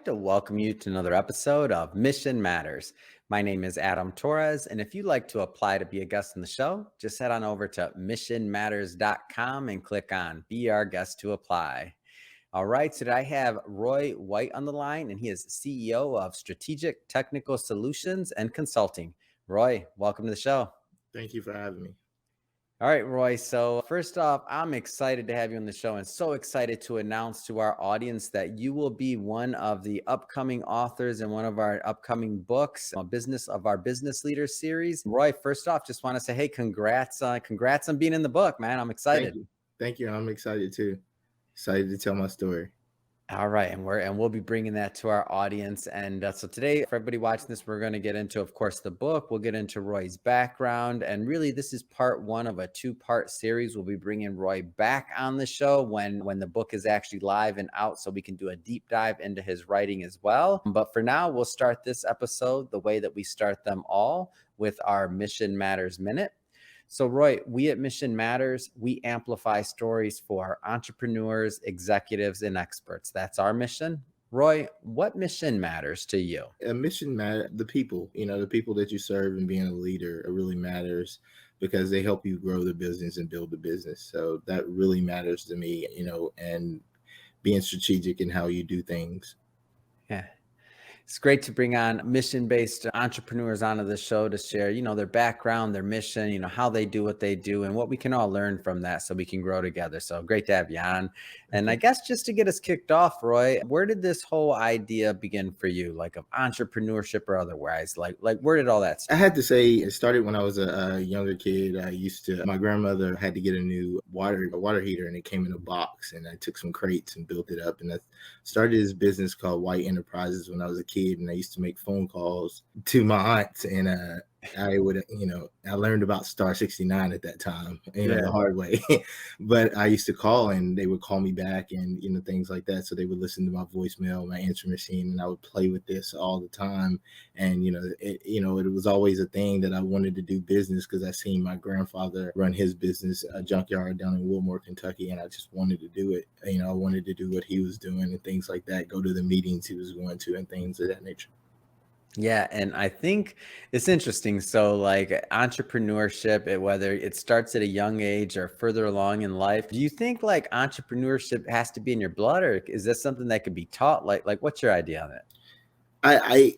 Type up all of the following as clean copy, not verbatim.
like to welcome you to another episode of Mission Matters. My name is Adam Torres, and if you'd like to apply to be a guest on the show, just head on over to missionmatters.com and click on Be Our Guest to Apply. All right, so today I have Roy White on the line, and he is CEO of Strategic Technical Solutions and Consulting. Roy, welcome to the show. Thank you for having me. All right, Roy. So first off, I'm excited to have you on the show and so excited to announce to our audience that you will be one of the upcoming authors in one of our upcoming books, Business of Our Business Leaders series. Roy, first off, just want to say, hey, congrats on being in the book, man. I'm excited. Thank you. Thank you. I'm excited too. Excited to tell my story. All right, and we'll be bringing that to our audience. And so today, for everybody watching this, we're going to get into, of course, the book. We'll get into Roy's background, and really, this is part one of a two-part series. We'll be bringing Roy back on the show when the book is actually live and out, so we can do a deep dive into his writing as well. But for now, we'll start this episode the way that we start them all, with our Mission Matters Minute. So, Roy, we at Mission Matters, we amplify stories for entrepreneurs, executives, and experts. That's our mission. Roy, what mission matters to you? A mission matter the people, the people that you serve and being a leader, it really matters because they help you grow the business and build the business. So that really matters to me, and being strategic in how you do things. Yeah. It's great to bring on mission-based entrepreneurs onto the show to share, their background, their mission, how they do what they do, and what we can all learn from that so we can grow together. So great to have you on. And I guess just to get us kicked off, Roy, where did this whole idea begin for you, like of entrepreneurship or otherwise? Like where did all that start? I had to say it started when I was a younger kid. My grandmother had to get a new water heater, and it came in a box, and I took some crates and built it up. And I started this business called White Enterprises when I was a kid, and I used to make phone calls to my aunts, and I would, I learned about Star 69 at that time, the hard way. But I used to call, and they would call me back, and things like that. So they would listen to my voicemail, my answer machine, and I would play with this all the time. And it was always a thing that I wanted to do business because I seen my grandfather run his business, a junkyard down in Wilmore, Kentucky, and I just wanted to do it. I wanted to do what he was doing and things like that. Go to the meetings he was going to and things of that nature. Yeah, and I think it's interesting. So like entrepreneurship, whether it starts at a young age or further along in life, do you think like entrepreneurship has to be in your blood, or is this something that could be taught? Like what's your idea on it?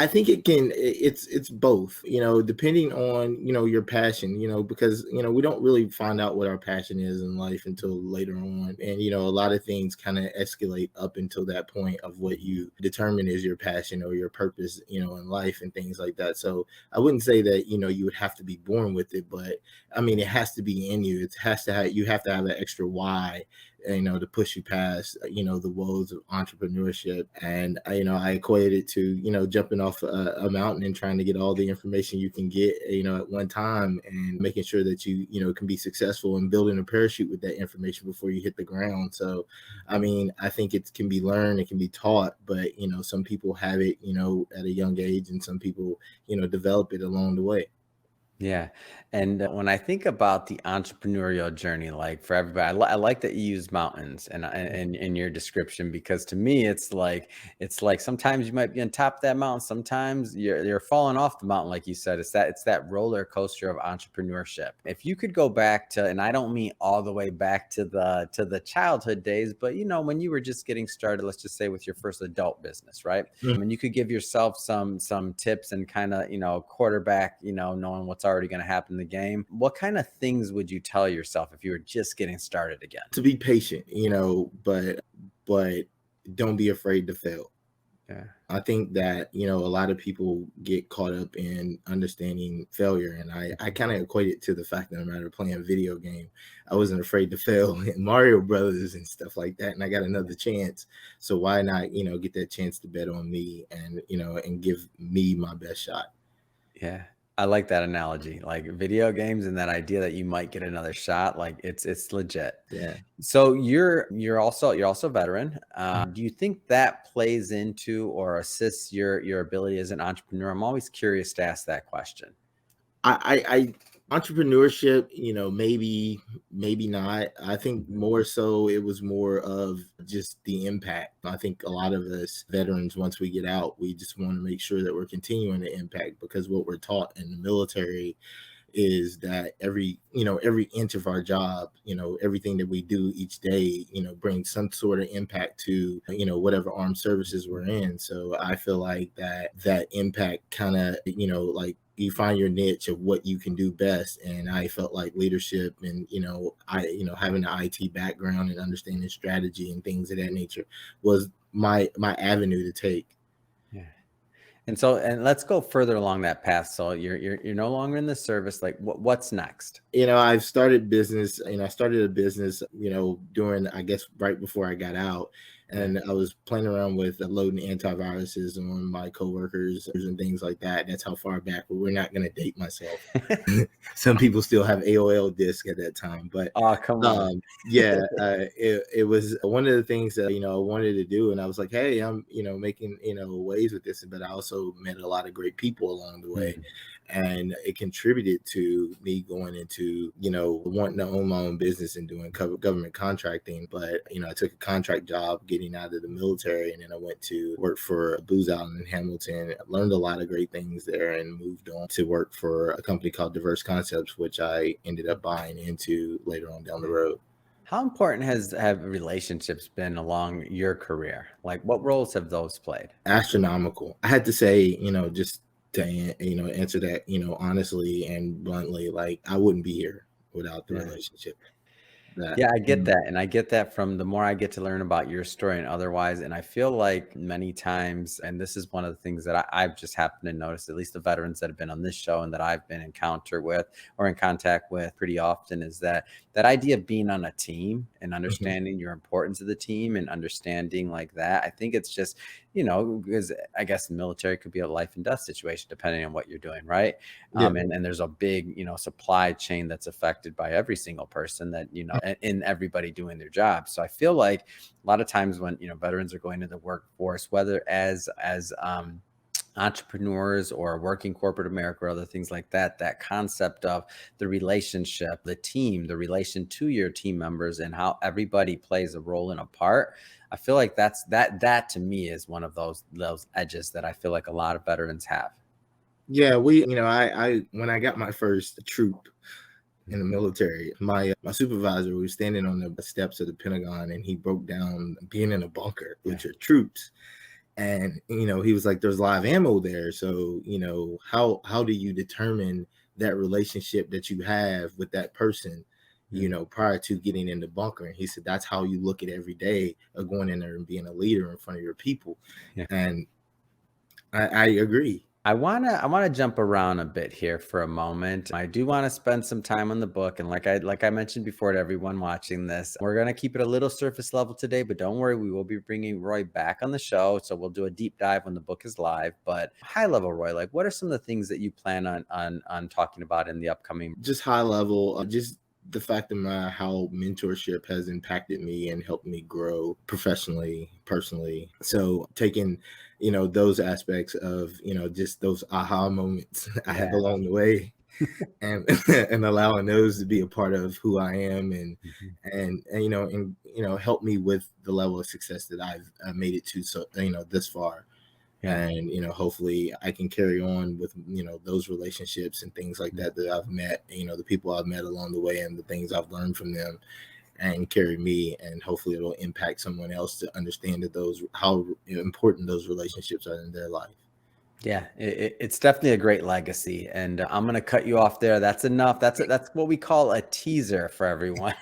I think it's both, depending on, your passion, because, we don't really find out what our passion is in life until later on. And, a lot of things kind of escalate up until that point of what you determine is your passion or your purpose, in life and things like that. So I wouldn't say that, you would have to be born with it, but I mean, it has to be in you. You have to have that extra why, to push you past, the woes of entrepreneurship. And, I equated it to, jumping off a mountain and trying to get all the information you can get, at one time, and making sure that you, can be successful in building a parachute with that information before you hit the ground. So, I mean, I think it can be learned, it can be taught, but, some people have it, at a young age, and some people, develop it along the way. Yeah. And when I think about the entrepreneurial journey, like for everybody, I like that you use mountains and in your description, because to me, it's like sometimes you might be on top of that mountain. Sometimes you're falling off the mountain. Like you said, it's that roller coaster of entrepreneurship. If you could go back to, and I don't mean all the way back to the childhood days, but when you were just getting started, let's just say with your first adult business, right? And you could give yourself some tips and kind of, quarterback, knowing what's already going to happen in the game. What kind of things would you tell yourself if you were just getting started again? To be patient, but don't be afraid to fail. Yeah. I think that, a lot of people get caught up in understanding failure. And I kind of equate it to the fact that no matter playing a video game, I wasn't afraid to fail in Mario Brothers and stuff like that. And I got another chance. So why not, get that chance to bet on me and, and give me my best shot. Yeah. I like that analogy, like video games and that idea that you might get another shot. Like it's legit. Yeah. So you're also a veteran. Do you think that plays into or assists your ability as an entrepreneur? I'm always curious to ask that question. I Entrepreneurship, maybe not. I think Mhm. more so it was more of just the impact. I think a lot of us veterans, once we get out, we just want to make sure that we're continuing the impact, because what we're taught in the military is that every inch of our job, everything that we do each day, brings some sort of impact to, whatever armed services we're in. So I feel like that impact kind of, like you find your niche of what you can do best. And I felt like leadership and, having an IT background and understanding strategy and things of that nature was my avenue to take. Yeah. And so, and let's go further along that path. So you're no longer in the service. Like, what's next? I've started business. I started a business, during, I guess, right before I got out. Yeah. And I was playing around with loading antiviruses on my coworkers and things like that. That's how far back, but we're not going to date myself. Some people still have AOL disk at that time, but Oh, come on. yeah, it was one of the things that, I wanted to do. And I was like, hey, I'm, making, waves with this, but I also met a lot of great people along the way, Mhm. and it contributed to me going into, wanting to own my own business and doing government contracting. But I took a contract job getting out of the military, and then I went to work for Booz Allen in Hamilton. I learned a lot of great things there, and moved on to work for a company called Diverse Concepts, which I ended up buying into later on down the road. How important have relationships been along your career? Like, what roles have those played? Astronomical. I had to say, just to answer that, honestly and bluntly, like I wouldn't be here without the Yeah. relationship. That Yeah, I get that, and I get that from the more I get to learn about your story and otherwise, and I feel like many times, and this is one of the things that I've just happened to notice, at least the veterans that have been on this show and that I've been encounter with or in contact with pretty often, is that that idea of being on a team and Mhm. understanding your importance of the team and understanding like that. I think it's just, because I guess the military could be a life and death situation depending on what you're doing, right? Yeah. And there's a big, supply chain that's affected by every single person that, in everybody doing their job. So I feel like a lot of times when, veterans are going to the workforce, whether as entrepreneurs or working corporate America or other things like that, that concept of the relationship, the team, the relation to your team members and how everybody plays a role in a part. I feel like that to me is one of those edges that I feel like a lot of veterans have. Yeah, I when I got my first troop in the military, my supervisor was standing on the steps of the Pentagon, and he broke down being in a bunker Yeah. with your troops. And he was like, there's live ammo there. So, how do you determine that relationship that you have with that person, Mm. prior to getting in the bunker? And he said that's how you look at every day of going in there and being a leader in front of your people. Yeah. And I agree. I wanna jump around a bit here for a moment. I do wanna spend some time on the book, and like I mentioned before to everyone watching this, we're gonna keep it a little surface level today, but don't worry, we will be bringing Roy back on the show, so we'll do a deep dive when the book is live. But high level, Roy, like what are some of the things that you plan on talking about in the upcoming? Just high level, just the fact of how mentorship has impacted me and helped me grow professionally, personally. So taking, those aspects of, just those aha moments I have Yeah. along the way, and and allowing those to be a part of who I am, and Mhm. help me with the level of success that I've made it to, so this far. Yeah. And hopefully I can carry on with those relationships and things like Mhm. that I've met, the people I've met along the way, and the things I've learned from them, and carry me, and hopefully it'll impact someone else to understand that those how important those relationships are in their life. Yeah, it's definitely a great legacy, and I'm gonna cut you off there. That's enough. That's what we call a teaser for everyone,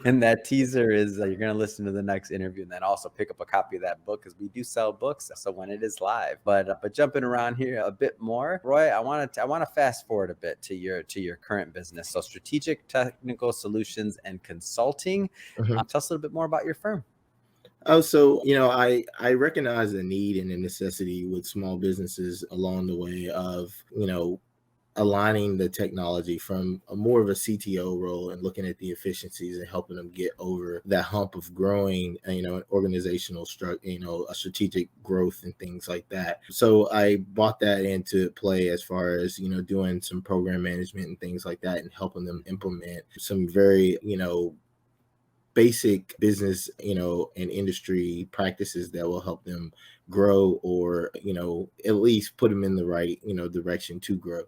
and that teaser is you're gonna listen to the next interview, and then also pick up a copy of that book because we do sell books. So when it is live, but jumping around here a bit more, Roy, I want to fast forward a bit to your current business. So strategic technical solutions and consulting. Mhm. Tell us a little bit more about your firm. Oh, so I recognize the need and the necessity with small businesses along the way of aligning the technology from a more of a CTO role and looking at the efficiencies and helping them get over that hump of growing, an organizational structure, a strategic growth and things like that. So I brought that into play as far as, doing some program management and things like that and helping them implement some very, basic business, and industry practices that will help them grow or, at least put them in the right, direction to grow.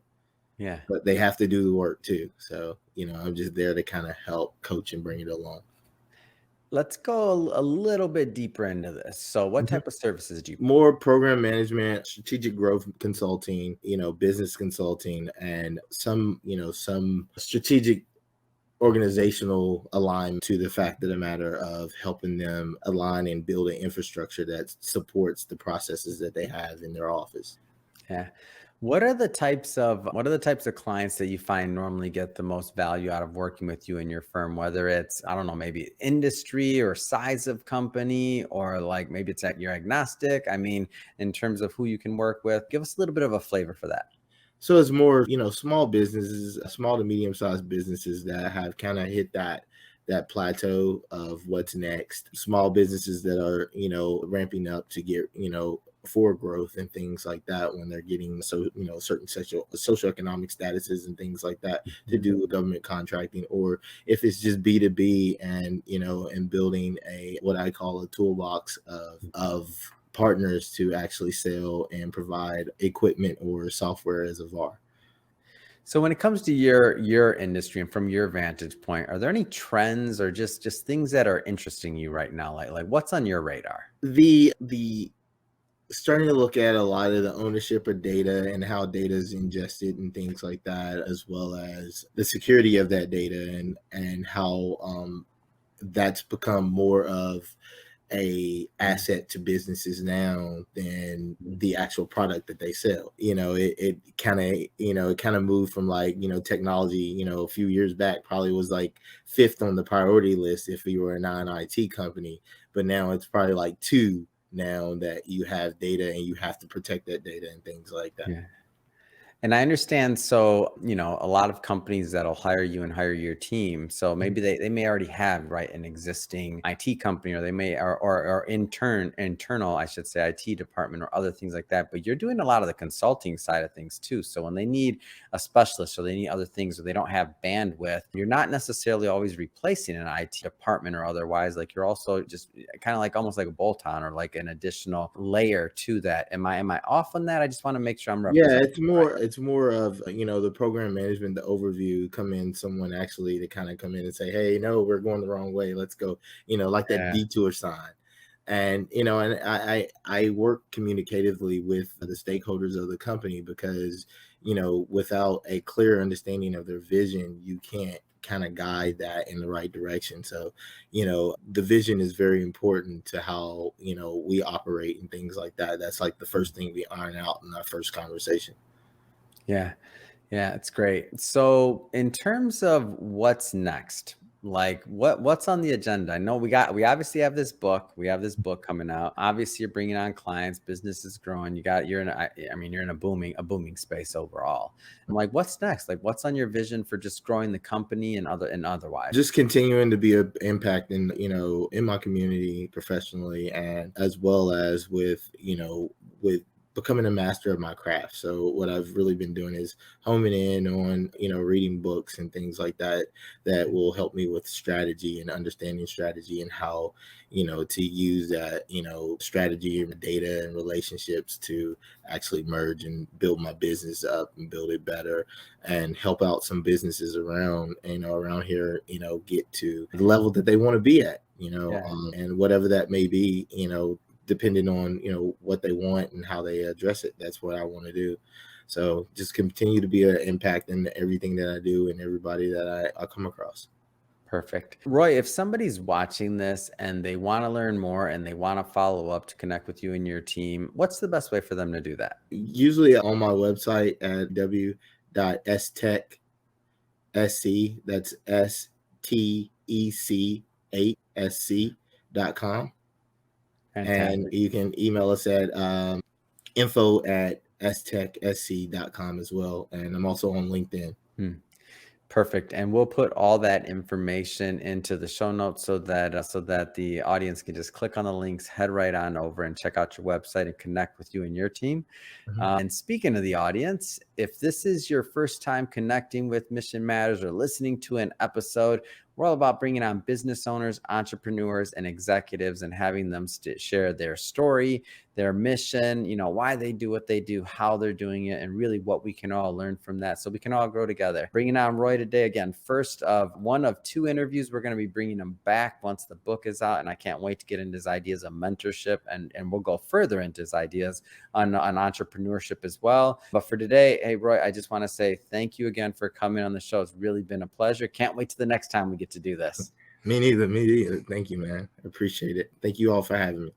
Yeah. But they have to do the work too. So, I'm just there to kind of help coach and bring it along. Let's go a little bit deeper into this. So what Mhm. type of services do you? More program management, strategic growth consulting, business consulting, and some strategic organizational alignment to the fact of the matter of helping them align and build an infrastructure that supports the processes that they have in their office. Yeah. What are the types of clients that you find normally get the most value out of working with you in your firm? Whether it's, I don't know, maybe industry or size of company, or like maybe it's at you're agnostic. I mean, in terms of who you can work with, give us a little bit of a flavor for that. So it's more, small businesses, small to medium sized businesses that have kind of hit that plateau of what's next. Small businesses that are, ramping up to get, for growth and things like that when they're getting certain socioeconomic statuses and things like that to Mhm. do with government contracting, or if it's just B2B and and building a what I call a toolbox of partners to actually sell and provide equipment or software as a VAR. So when it comes to your industry and from your vantage point, are there any trends or just things that are interesting you right now? Like what's on your radar? The starting to look at a lot of the ownership of data and how data is ingested and things like that, as well as the security of that data and how that's become more of a Mm, asset to businesses now than mm. the actual product that they sell. It kind of moved from like, technology, a few years back probably was like fifth on the priority list if you were a non-IT company, but now it's probably like two now that you have data and you have to protect that data and things like that. Yeah. And I understand. So, a lot of companies that'll hire you and hire your team. So Mhm. maybe they may already have, right, an existing IT company, or they may, or internal, I should say, IT department or other things like that. But you're doing a lot of the consulting side of things too. So when they need a specialist or they need other things or they don't have bandwidth, you're not necessarily always replacing an IT department or otherwise. Like you're also just kind of like almost like a bolt on or like an additional layer to that. Am I off on that? I just want to make sure I'm Yeah, representing. it's more of, the program management, the overview, come in someone actually to kind of come in and say, hey, no, we're going the wrong way. Let's go, like that Yeah. detour sign. And and I work communicatively with the stakeholders of the company because, without a clear understanding of their vision, you can't kind of guide that in the right direction. So, the vision is very important to how, we operate and things like that. That's like the first thing we iron out in our first conversation. Yeah. Yeah, it's great. So, in terms of what's next, like what's on the agenda? I know we obviously have this book. We have this book coming out. Obviously, you're bringing on clients. Business is growing. I mean, you're in a booming space overall. I'm like, what's next? Like, what's on your vision for just growing the company and otherwise? Just continuing to be an impact in, in my community professionally, and as well as with becoming a master of my craft. So what I've really been doing is homing in on, reading books and things like that that will help me with strategy and understanding strategy and how, to use that, strategy and data and relationships to actually merge and build my business up and build it better and help out some businesses around, around here, get to the level that they want to be at, Yeah, and whatever that may be, depending on, what they want and how they address it. That's what I want to do. So just continue to be an impact in everything that I do and everybody that I come across. perfect. Roy, if somebody's watching this and they want to learn more and they want to follow up to connect with you and your team, what's the best way for them to do that? Usually on my website at w.stech SC, that's STEC8SC.com. And Fantastic. you can email us at info at stechsc.com as well. And I'm also on LinkedIn. Hmm. Perfect. And we'll put all that information into the show notes so that the audience can just click on the links, head right on over and check out your website and connect with you and your team. Mhm. And speaking of the audience, if this is your first time connecting with Mission Matters or listening to an episode, we're all about bringing on business owners, entrepreneurs, and executives and having them share their story, their mission, why they do what they do, how they're doing it, and really what we can all learn from that so we can all grow together. Bringing on Roy today, again, first of one of two interviews. We're going to be bringing him back once the book is out, and I can't wait to get into his ideas of mentorship, and we'll go further into his ideas on entrepreneurship as well. But for today, hey, Roy, I just want to say thank you again for coming on the show. It's really been a pleasure. Can't wait to the next time we get to do this. Me neither. Thank you, man. I appreciate it. Thank you all for having me.